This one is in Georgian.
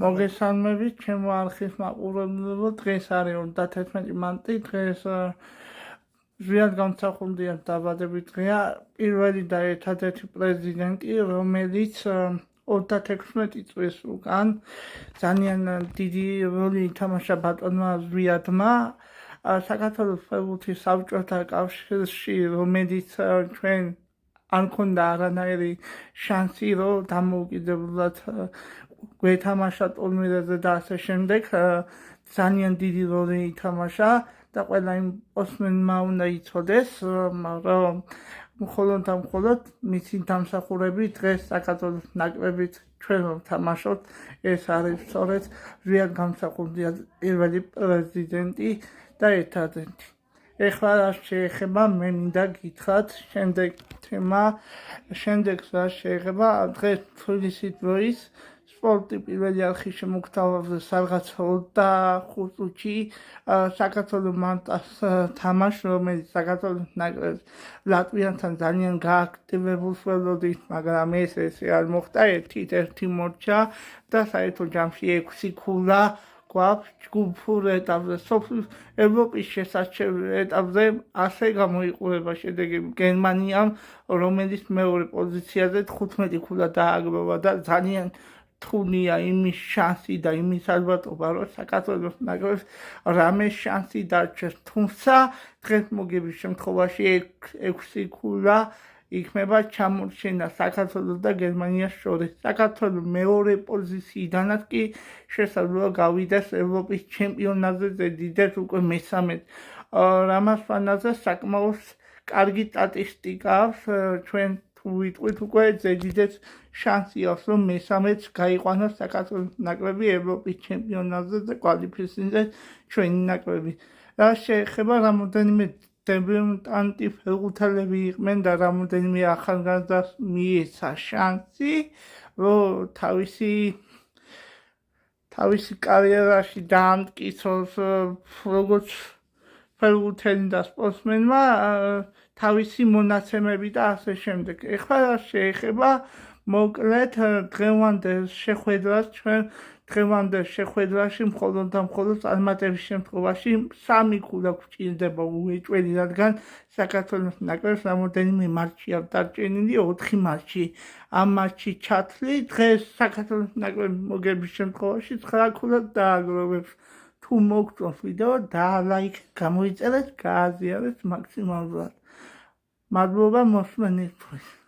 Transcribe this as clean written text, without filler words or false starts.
მოგესალმებით, ჩემო არხის მაყურებლებო, დღეს არის 31 მარტი, დღეს ზვიად გამსახურდია დაბადების დღეა, პირველი და ერთადერთი პრეზიდენტი, რომელიც 36 წლის უკან ძალიან დიდი როლი ითამაშა ბატონმა ზვიადმა საქართველოს ფეხბურთის საბჭოთა კავშირში, რომელიც ჩვენ არ ქონდა არანაირი შანსი, რომ დამოუკიდებლად გვეთამაშა ტურნირებზე და ასე შემდეგ, ძალიან დიდი როლი ითამაშა და ყველა იმ სპორტსმენმა უნდა იცოდეს, რომ მხოლოდ და მხოლოდ მისი დამსახურებით დღეს საქართველოს ნაკრებით ჩვენ ვთამაშობთ, ეს არის სწორედ ზვიად გამსახურდია პირველი პრეზიდენტი და ერთადერთი. ეხლა რა შეეხება, მე მინდა გითხრათ შემდეგ თემა, შემდეგ რა შეეხება დღეს თბილისის დროის სპორტი პირველი არხის შემოგთავაზა სადღაც 25 წუთში საქართველოს მარტას თამაშს, რომელიც საქართველოს ნაკრებს ლატვიასთან ძალიან გააქტივებულს ველოდით, მაგრამ ესე არ მოხდა, ერთი მორჩა და საერთო ჯამში 6 ქულა გვაქვს ჯგუფურ ეტაპზე, სოფლის ევროპის შესარჩევ ეტაპზე ასე გამოიყურება შედეგები გერმანიამ, რომელიც მეორე პოზიციაზე 15 ქულა დააგროვა და ძალიან რთულია იმის შანსი და იმის ალბათობა, რომ საქართველოს ნაკრებს რამე შანსი დარჩეს, თუმცა დღეს მოგების შემთხვევაში 6 ქულა იქნება ჩამორჩენა საქართველოს და გერმანიას შორის. საქართველოს მეორე პოზიციიდანაც კი შესაძლოა გავიდეს ევროპის ჩემპიონატზე ზედიზედ უკვე მესამედ. რამას ფანაზე საკმაოდ კარგი სტატისტიკა აქვს, ჩვენ თუ ვიტყვით უკვე ზედიზედ შანსი აქვს, რომ მესამედს გაიყვანოს საქართველოს ნაკრები ევროპის ჩემპიონატზე და კვალიფიცირდეს ჩვენი ნაკრები. რა შეეხება, რამოდენიმე დებიუტანტი ფეხბურთელები იყვნენ და რამოდენიმე ახალგაზრდას მიეცა შანსი, რომ თავისი კარიერაში დაამტკიცოს როგორც ფეხბურთელი და სპორტსმენმა თავისი მონაცემები და ასე შემდეგ. ეხლა რა შეეხება, მოკლედ დღევანდელ შეხვედრას, ჩვენ დღევანდელ შეხვედრაში მხოლოდ და მხოლოდ წარმატების შემთხვევაში 3 ქულა გვჭირდება უეჭველი, რადგან საქართველოს ნაკრებს რამოდენიმე მატჩი აქვს დარჩენილი, 4 მატჩი. ამ მატჩი ჩათვლი დღეს საქართველოს ნაკრების მოგების შემთხვევაში 9 ქულა დააგროვებს. თუ მოგწონს ვიდეო, დალაიქეთ, გამოიწერეთ, გააზიარეთ მაქსიმალურად. მადლობა მოსმენისთვის.